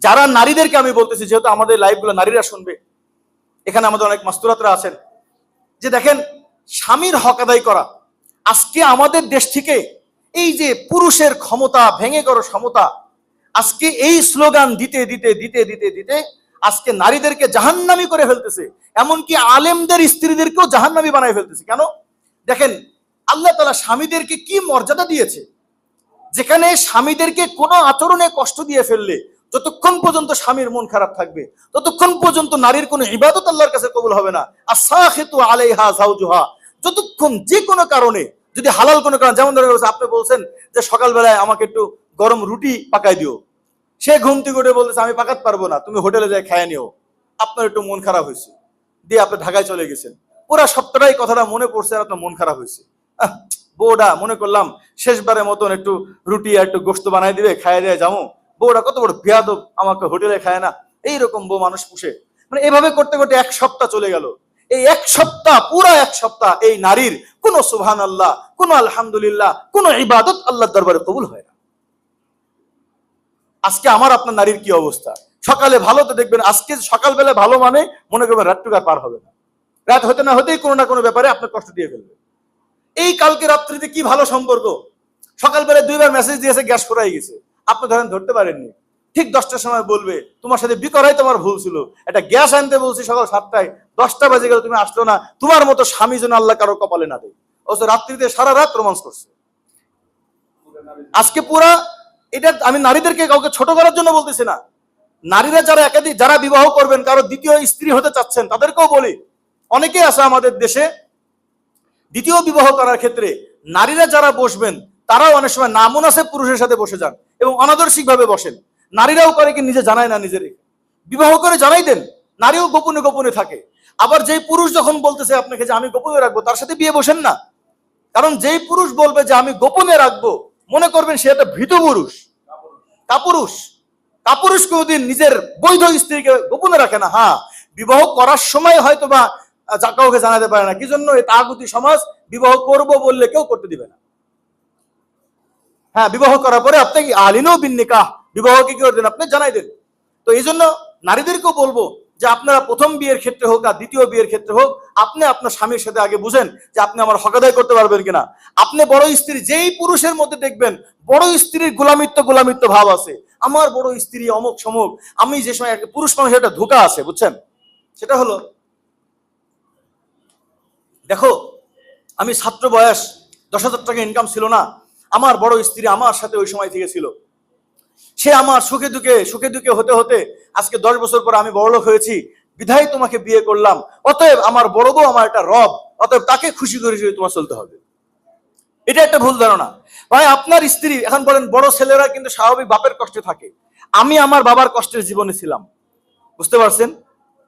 যারা নারীদেরকে আমি বলতেছি, যেহেতু আমাদের লাইভগুলো নারীরা শুনবে, এখানে আমাদের অনেক মাস্তুরাতরা আছেন, যে দেখেন স্বামীর হক আদায় করা। আজকে আমাদের দেশ থেকে এই যে পুরুষের ক্ষমতা ভেঙে করো সমতা, আজকে এই স্লোগান দিতে দিতে দিতে দিতে দিতে আজকে নারীদেরকে জাহান্নামী করে ফেলতেছে, এমনকি আলেমদের স্ত্রীদেরকেও জাহান্নামী বানায় ফেলতেছে। কেন? দেখেন আল্লাহ তাআলা স্বামীদেরকে কি মর্যাদা দিয়েছে, যেখানে স্বামীদেরকে কোনো আচরণে কষ্ট দিয়ে ফেললে যতক্ষণ পর্যন্ত স্বামীর মন খারাপ থাকবে ততক্ষণ পর্যন্ত নারীর কোনো ইবাদত আল্লাহর কাছে কবুল হবে না। আস-সাখিতু আলাইহা যাওজুহা, যতক্ষণ যে কোনো কারণে যদি হালাল কোনো কারণ, যেমন ধরে আপনি বলছেন যে সকালবেলায় আমাকে একটু গরম রুটি পাকাই দিও, সে ঘুম থেকে উঠে বলতেছে আমি পাকাতে পারবো না, তুমি হোটেলে যাই খায় নিও, আপনার একটু মন খারাপ হয়েছে, দিয়ে আপনি ঢাকায় চলে গেছেন, পুরা সপ্তাহটাই কথাটা মনে পড়ছে আর আপনার মন খারাপ হয়েছে। বউটা মনে করলাম শেষবারের মতন একটু রুটি আর একটু গোশত বানাই দিবে, খাইয়ে দিয়ে যাবো, বউটা কত বড় বেয়াদব, আমাকে হোটেলে খায় না, এইরকম বউ মানুষ পুষে। মানে এভাবে করতে করতে এক সপ্তাহ চলে গেল। এই এক সপ্তাহ, পুরা এক সপ্তাহ এই নারীর কোনো সুবহানাল্লাহ, কোনো আলহামদুলিল্লাহ, কোনো ইবাদত আল্লাহর দরবারে কবুল হয় না। আজকে আমার আপনার নারীর কি অবস্থা? সকালে ভালো তো দেখবেন, আজকে সকালবেলা ভালো মানে মনে করবেন রাতটুকু পার হবে না, রাত হতে না হতেই কোনো না কোনো ব্যাপারে আপনার কষ্ট দিয়ে ফেলবে। এই কালকে রাত্রিতে কি ভালো সম্পর্ক, সকালবেলা 2বার মেসেজ দিয়েছে, গ্যাস ফুরাই গেছে, আপনি ধরেন ধরতে পারেননি, ঠিক 10টার সময় বলবে তোমার সাথে বিকরাই তোমার ভুল ছিল, একটা গ্যাস আনতে বলছি সকাল 7টায়, 10টা বাজে গেল তুমি আসলো না, তোমার মতো স্বামী যেন আল্লাহ কারো কপালে না দেয়। অথচ রাত্রিতে সারা রাত রোমান্স করছে। আজকে পুরা এটা আমি নারীদেরকে কাউকে ছোট করার জন্য বলতেছি না, নারীরা যারা একাধিক যারা বিবাহ করবেন, কারো দ্বিতীয় স্ত্রী হতে চাচ্ছেন, তাদেরকেও বলি, অনেকে আছে আমাদের দেশে দ্বিতীয় বিবাহ করার ক্ষেত্রে নারীরা যারা বসবেন তারাও অনেক সময় নামুনাসেব পুরুষের সাথে বসে যান এবং অনাদর্শিক ভাবে বসেন। নারীরাও করে কি নিজে জানায় না, নিজের বিবাহ করে জানাই দেন, নারীও গোপনে গোপনে থাকে। আবার যেই পুরুষ যখন বলতেছে আপনাকে যে আমি গোপনে রাখবো, তার সাথে বিয়ে বসেন না, কারণ যেই পুরুষ বলবে যে আমি গোপনে রাখবো, মনে করবেন সে একটা ভীত পুরুষ, কাপুরুষ। কাপুরুষ কোনদিন নিজের বৈধ স্ত্রীকে গোপনে রাখে না। হ্যাঁ, বিবাহ করার সময় হয়তো বা কাউকে জানাতে পারে না, কি জন্য? এই তাগুতি সমাজ বিবাহ করব বললে কেউ করতে দিবে না। হ্যাঁ, বিবাহ করার পরে আপনি আলিনু বিন নিকাহ, বিবাহকে কি করবেন আপনি জানাই দেন। তো এই জন্য নারীদেরকেও বলবো যে আপনারা প্রথম বিয়ের ক্ষেত্রে হোক আর দ্বিতীয় বিয়ের ক্ষেত্রে হোক, আপনি আপনার স্বামীর সাথে আগে বুঝেন যে আপনি আমার হক আদায় করতে পারবেন কিনা। আপনি বড় স্ত্রী, যেই পুরুষের মধ্যে দেখবেন বড় স্ত্রীর গোলামিত্ব ভাব আছে, আমার বড় স্ত্রী অমুক সমুক, আমি যে সময় একটা পুরুষ মানুষের একটা ধোঁকা আছে, বুঝছেন? সেটা হলো, দেখো আমি ছাত্র বয়স, 10,000 টাকা ইনকাম ছিল না, আমার বড় স্ত্রী আমার সাথে ওই সময় থেকে ছিল, সে আমার সুখে দুঃখে হতে হতে আজকে 10 বছর পর আমি বড়লোক হয়েছি, বিধায় তোমাকে বিয়ে করলাম, অতএব আমার বড় বউ আমার একটা রব, অতএব তাকে খুশি করে তোমার চলতে হবে। এটা একটা ভুল ধারণা ভাই। আপনার স্ত্রী, এখন বলেন বড় ছেলেরা কিন্তু স্বাভাবিক বাপের কষ্টে থাকে, আমি আমার বাবার কষ্টের জীবনে ছিলাম, বুঝতে পারছেন?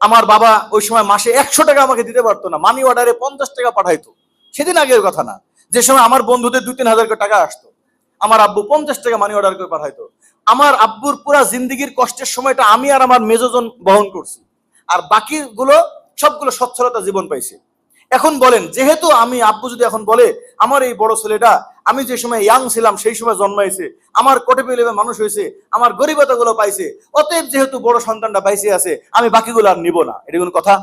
আমার বাবা ওই সময় মাসে 100 টাকা আমাকে দিতে পারতো না, মানি অর্ডারে 50 টাকা পাঠাইতো। সেদিন আগের কথা না, যে সময় আমার বন্ধুদের 2-3 হাজার টাকা আসতো, আমার আব্বু 50 টাকা মানি অর্ডার করে পাঠাইতো। আমার আব্বুর পুরা জিন্দিগির কষ্টের সময়টা আমি আর আমার মেজোজন বহন করছি, আর বাকিগুলো সবগুলো সচ্ছলতা জীবন পাইছে। এখন বলেন, যেহেতু আমি আব্বু যদি এখন বলে আমার এই বড় ছেলেটা আমি যে সময় ইয়াং ছিলাম সেই সময় জন্মাইছে, আমার কোটে পেলে মানুষ হয়েছে, আমার গরিবতা গুলো পাইছে, অতএব যেহেতু বড় সন্তানটা পাইছে আছে, আমি বাকিগুলো আর নিব না, এটা কোন কথা?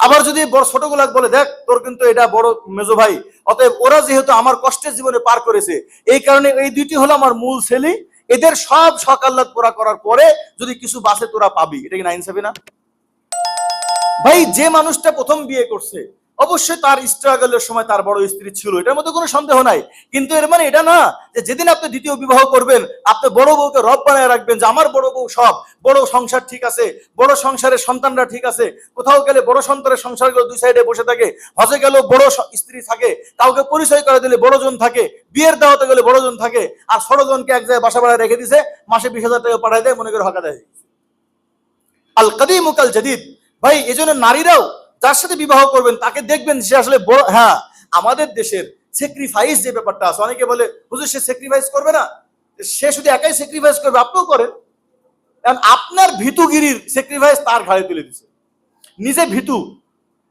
আবার যদি বড় ছোটগুলা বলে দেখ তোর কিন্তু এটা বড় মেজো ভাই, অতএব ওরা যেহেতু আমার কষ্টের জীবনে পার করেছে, এই কারণে এই দুইটি হলো আমার মূল ছেলে, এদের সব সকাল্লাত পুরা করার পরে যদি কিছু বাসে তোরা পাবি, এটা কি না ইনসাফি না ভাই? যে মানুষটা প্রথম বিয়ে করছে অবশ্যই তার স্ট্রাগলের সময় তার বড় স্ত্রী ছিল, এটার মধ্যে কোনো সন্দেহ নাই, কিন্তু এর মানে এটা না যে যেদিন আপনি দ্বিতীয় বিবাহ করবেন আপনি বড় বউকে রব বানায় রাখবেন যে আমার বড় বউ সব, বড় সংসার ঠিক আছে, বড় সংসারের সন্তানরা ঠিক আছে, কোথাও গেলে বড় সন্তানের সংসারগুলো দুই সাইডে বসে থাকে, হজে গেল বড় স্ত্রী থাকে, কাউকে পরিচয় করে দিলে বড়জন থাকে, বিয়ের দাওয়াতে গেলে বড়জন থাকে, আর ষোলোজনকে এক জায়গায় বাসা ভাড়ায় রেখে দিছে, মাসে 20,000 টাকা পাঠায় দেয়, মনে করে হকা দেয়। আল কাদিম কাল জাদিদ ভাই। এই জন্য নারীরাও যার সাথে বিবাহ করবেন তাকে দেখবেন সে আসলে বড়। হ্যাঁ, আমাদের দেশের স্যাক্রিফাইস যে ব্যাপারটা আছে, অনেকে বলে হুজুর সে স্যাক্রিফাইস করবে না, সে শুধু একাই স্যাক্রিফাইস করবে, আপনিও করেন, কারণ আপনার ভীতুগিরির স্যাক্রিফাইস তার ঘাড়ে তুলে দিচ্ছে, নিজে ভীতু।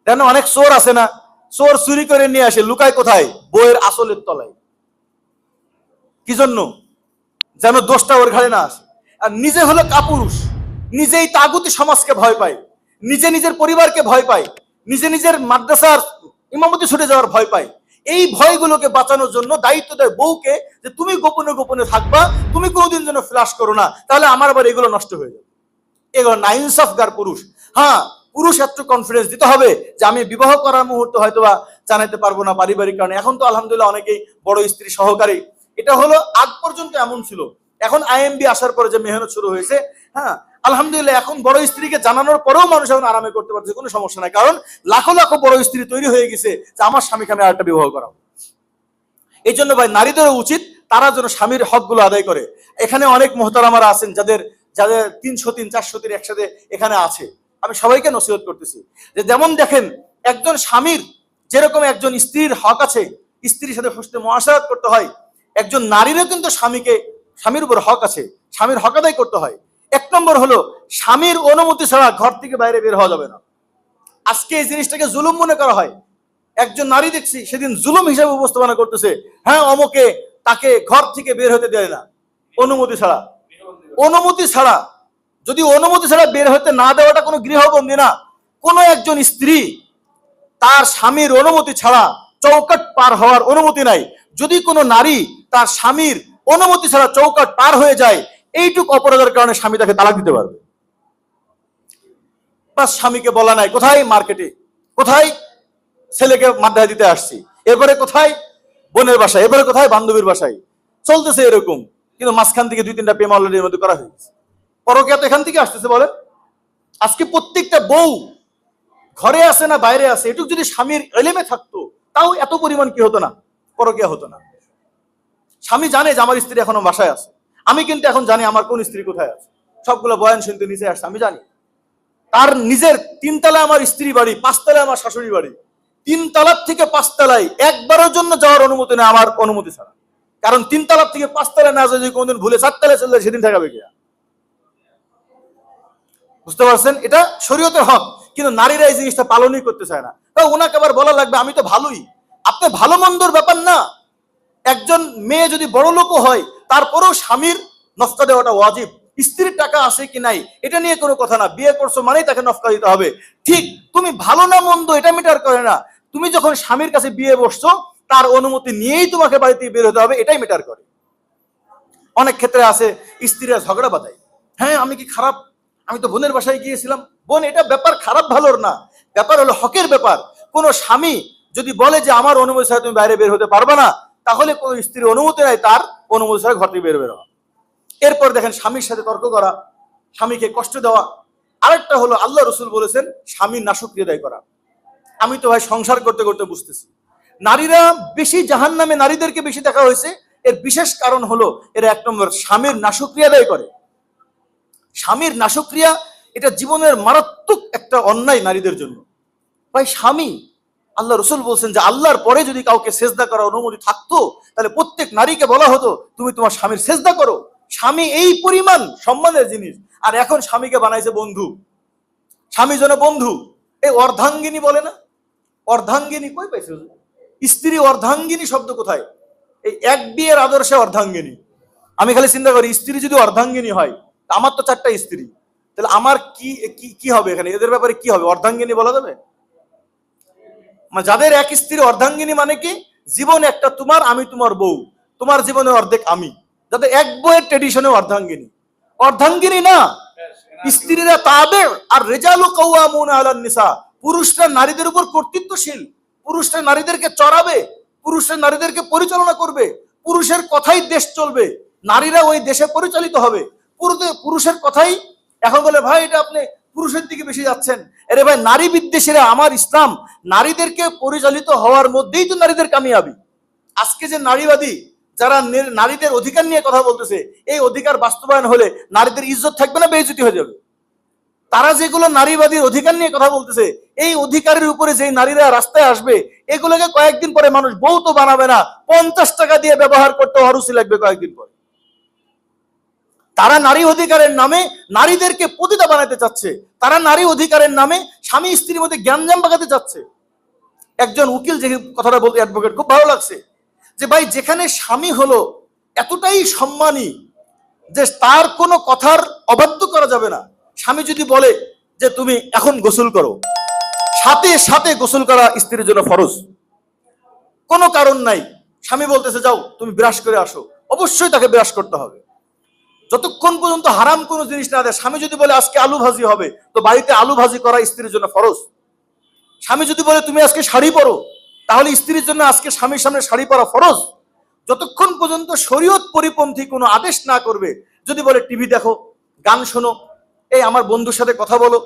কেন? অনেক চোর আছে না, চোর চুরি করে নিয়ে আসে, লুকায় কোথায়? বইয়ের আসলের তলায়। কি জন্য? যেন দোষটা ওর ঘাড়ে না আসে। আর নিজে হলো কাপুরুষ, নিজেই তাগুতি সমাজকে ভয় পায়, নিজে নিজের পরিবারকে ভয় পায়, নিজে নিজের মাদ্রাসার ইমামতি ছুটে যাওয়ার ভয় পায়। এই ভয়গুলোকে বাঁচানোর জন্য দায়িত্ব দেয় বউকে, যে তুমি গোপনে গোপনে থাকবা, তুমি কোনোদিন যেন ফ্লাশ করো না, তাহলে আমার আবার এগুলো নষ্ট হয়ে যাবে। এগুলো নাইনসাফগার পুরুষ। হ্যাঁ, পুরুষ একটু কনফিডেন্স দিতে হবে যে আমি বিবাহ করার মুহূর্তে হয়তো বা জানাতে পারবো না পারিবারিক কারণে। এখন তো আলহামদুলিল্লাহ অনেকেই বড় স্ত্রী সহকারী। এটা হলো আগ পর্যন্ত এমন ছিল, এখন আইএমবি আসার পরে যে মেহনত শুরু হয়েছে, হ্যাঁ আলহামদুলিল্লাহ এখন বড় স্ত্রীকে জানানোর পরেও মানুষ এখন আরামে করতে পারছে, কোনো সমস্যা নাই। কারণ লাখো লাখো বড় স্ত্রী তৈরি হয়ে গেছে যে আমার স্বামীকে আমি আরেকটা বিবাহ করাবো। এই জন্য ভাই নারীদেরও উচিত তারা যেন স্বামীর হকগুলো আদায় করে। এখানে অনেক মোহতারামারা আছেন যাদের যাদের 303 403 একসাথে এখানে আছে, আমি সবাইকে নসিহত করতেছি যে যেমন দেখেন একজন স্বামীর যেরকম একজন স্ত্রীর হক আছে, স্ত্রীর সাথে হুসনে মুআশারাত করতে হয়, একজন নারীরও কিন্তু স্বামীর উপর হক আছে, স্বামীর হক আদায় করতে হয়। এক নম্বর হলো স্বামীর অনুমতি ছাড়া ঘর থেকে বাইরে বের হওয়া যাবে না। আজকে এই জিনিসটাকে জুলুম মনে করা হয়। একজন নারী দেখছি সেদিন জুলুম হিসাবে উপস্থাপনা করতেছে, হ্যাঁ অমুকে তাকে ঘর থেকে বের হতে দেয় না অনুমতি ছাড়া। অনুমতি ছাড়া, যদি অনুমতি ছাড়া বের হতে না দেওয়াটা কোনো গৃহবন্দী না। কোন একজন স্ত্রী তার স্বামীর অনুমতি ছাড়া চৌকাট পার হওয়ার অনুমতি নাই। যদি কোনো নারী তার স্বামীর অনুমতি ছাড়া চৌকাট পার হয়ে যায়, এইটুক অপরাধের কারণে স্বামী তাকে তালাক দিতে পারবে। বাস স্বামীকে বলা নাই, কোথায় মার্কেটে, কোথায় ছেলেকে মাদ্রাসায় দিতে আসছি, এরপরে কোথায় বোনের বাসায়, এরপরে কোথায় বান্ধবীর বাসায়, চলতেছে এরকম। কিন্তু মাঝখান থেকে 2-3টা প্রেম অলরেডির মধ্যে করা হয়েছে। পরকীয়া তো এখান থেকে আসতেছে বলেন। আজকে প্রত্যেকটা বউ ঘরে আছে না বাইরে আছে, এটুক যদি স্বামীর এলেমে থাকতো তাও এত পরিমাণ কি হতো না, পরকীয়া হতো না। স্বামী জানে যে আমার স্ত্রী এখনো বাসায় আছে, আমি কিন্তু এখন জানি আমার কোন স্ত্রী কোথায় আছে। সবগুলো বয়ান শুনতে নিচে আসছে, আমি জানি তার নিজের 3 তলায় আমার স্ত্রী বাড়ি, 5 তলায় আমার শাশুড়ি বাড়ি। 3 তলার থেকে 5 তলায় একবারের জন্য যাওয়ার অনুমতি নেই আমার অনুমতি ছাড়া। কারণ 3 তলার থেকে 5 তলায় না যদি কোনদিন ভুলে 4 তলায় চলে যায়, সেদিন ঠেকাবে কে? বুঝতে পারছেন? এটা শরীয়তের হক, কিন্তু নারীরা এই জিনিসটা পালনই করতে চায় না। তো ওনাকে আবার বলা লাগবে আমি তো ভালোই। আপনি ভালো মন্দর ব্যাপার না। একজন মেয়ে যদি বড় লোকও হয় তারপরেও স্বামীর নফকা দেওয়াটা ওয়াজিব। স্ত্রীর টাকা আছে কি নাই এটা নিয়ে কোনো কথা না, বিয়ে করছো মানেই তাকে নফকা দিতে হবে। ঠিক তুমি ভালো না মন্দ এটা মিটার করে না, তুমি যখন স্বামীর কাছে বিয়ে বসছো তার অনুমতি নিয়েই তোমাকে বাড়িতে বের হতে হবে, এটাই মিটার করে। অনেক ক্ষেত্রে আছে স্ত্রীরা ঝগড়া বাঁধায়, হ্যাঁ আমি কি খারাপ, আমি তো বোনের বাসায় গিয়েছিলাম। বোন, এটা ব্যাপার খারাপ ভালোর না, ব্যাপার হলো হকের ব্যাপার। কোন স্বামী যদি বলে যে আমার অনুমতি ছাড়া তুমি বাইরে বের হতে পারবে না, তাহলে কোন স্ত্রীর অনুমতি নাই তার অনুমতি ছাড়া ঘর থেকে বের বের হওয়া। এরপর দেখেন স্বামীর সাথে তর্ক করা, স্বামীকে কষ্ট দেওয়া। আরেকটা হলো আল্লাহ রসুল বলেছেন স্বামীর নাশকরিয়া আদায় করা। আমি তো ভাই সংসার করতে করতে বুঝতেছি নারীরা বেশি জাহান্নামে, নারীদেরকে বেশি দেখা হয়েছে। এর বিশেষ কারণ হলো এরা 1 নম্বর স্বামীর নাশকরিয়া আদায় করে। স্বামীর নাশকরিয়া এটা জীবনের মারাত্মক একটা অন্যায় নারীদের জন্য। ভাই স্বামী, আল্লাহ রসুল বলছেন যে আল্লাহর পরে যদি কাউকে সেজদা করার অনুমতি থাকতো তাহলে প্রত্যেক নারীকে বলা হতো তুমি তোমার স্বামীর সেজদা করো। স্বামী এই পরিমাণ সম্মানের জিনিস, আর এখন স্বামীকে বানাইছে বন্ধু। স্বামী যেন বন্ধু। এই অর্ধাঙ্গিনী বলে না, অর্ধাঙ্গিনী কই পাইছে? স্ত্রী অর্ধাঙ্গিনী শব্দ কোথায়? এই এক বিয়ের আদর্শে অর্ধাঙ্গিনী। আমি খালি চিন্তা করি স্ত্রী যদি অর্ধাঙ্গিনী হয়, আমার তো 4টা স্ত্রী, তাহলে আমার কি কি হবে এখানে? এদের ব্যাপারে কি হবে? অর্ধাঙ্গিনী বলা যাবে? মানে যাদের এক স্ত্রী অর্ধাঙ্গিনী মানে কি, জীবন একটা তোমার, আমি তোমার বউ, তোমার জীবনে অর্ধেক আমি। যাদের এক বইয়ের ট্রেডিশনে অর্ধাঙ্গিনী। অর্ধাঙ্গিনী না, স্ত্রীরা তাদের। আর রিজালু কাওয়ামুনা আলান নিসা, পুরুষরা নারীদের উপর কর্তৃত্বশীল। পুরুষরা নারীদেরকে চড়াবে, পুরুষরা নারীদেরকে পরিচালনা করবে, পুরুষের কথাই দেশ চলবে, নারীরা ওই দেশে পরিচালিত হবে। পুরুষের কথাই। এখন বলে ভাই এটা আপনি পুরুষের দিকে বেশি যাচ্ছেন। আরে ভাই নারী বিদ্বেষীরা, আমার ইসলাম নারীদেরকে পরিচালিত হওয়ার মধ্যেই তো নারীদের কামিয়াবি। আজকে যে নারীবাদী যারা নারীদের অধিকার নিয়ে কথা বলতেছে, এই অধিকার বাস্তবায়ন হলে নারীদের ইজ্জত থাকবে না বেইজ্জতি হয়ে যাবে। তারা যেগুলো নারীবাদীর অধিকার নিয়ে কথা বলতেছে, এই অধিকারের উপরে যে নারীরা রাস্তায় আসবে, এগুলোকে কয়েকদিন পরে মানুষ বউ তো বানাবে না, 50 টাকা দিয়ে ব্যবহার করতে অরুচি লাগবে কয়েকদিন পরে। তারা নারী অধিকারের নামে নারীদেরকে পতিতা বানাতে চাচ্ছে। তারা নারী অধিকারের নামে স্বামী স্ত্রীর মধ্যে জ্ঞানজাম বাগাতে চাচ্ছে। একজন উকিল যে কথাটা বলতে, অ্যাডভোকেট, খুব ভালো লাগছে যে ভাই যেখানে স্বামী হলো এতটাই সম্মানী, যে তার কোনো কথার অবাধ্য করা যাবে না। স্বামী যদি বলে যে তুমি এখন গোসল করো, সাথে সাথে গোসল করা স্ত্রীর জন্য ফরজ। কোনো কারণ নাই, স্বামী বলতেছে যাও তুমি ব্রাশ করে আসো, অবশ্যই তাকে ব্রাশ করতে হবে। যতক্ষণ পর্যন্ত হারাম কোনো জিনিস না দেয়। স্বামী যদি বলে আজকে আলু ভাজি হবে, তো বাড়িতে আলু ভাজি করা স্ত্রীর জন্য ফরজ। স্বামী যদি বলে তুমি আজকে শাড়ি পরো, তাহলে স্ত্রীর জন্য আজকে স্বামীর সামনে শাড়ি পরা ফরজ। যতক্ষণ পর্যন্ত শরীয়ত পরিপন্থী কোনো আদেশ না করবে। যদি বলে টিভি দেখো, গান শোনো, এই আমার বন্ধুর সাথে কথা বলো,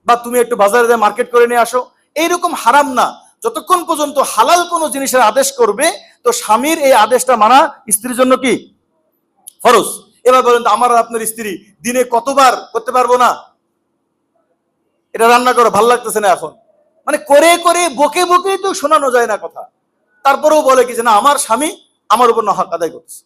বা তুমি একটু বাজারে যা মার্কেট করে নিয়ে আসো, এইরকম হারাম না। যতক্ষণ পর্যন্ত হালাল কোনো জিনিসের আদেশ করবে, তো স্বামীর এই আদেশটা মানা স্ত্রীর জন্য কি ফরজ। এবার বলেন তো আমার আর আপনার স্ত্রী দিনে কতবার করতে পারবো না এটা রান্না করে ভাল লাগতেছে না এখন, মানে করে করে বকে বকে তো শোনানো যায় না কথা, তারপরেও বলে কি যে না আমার স্বামী আমার উপর না হক আদায় করছে।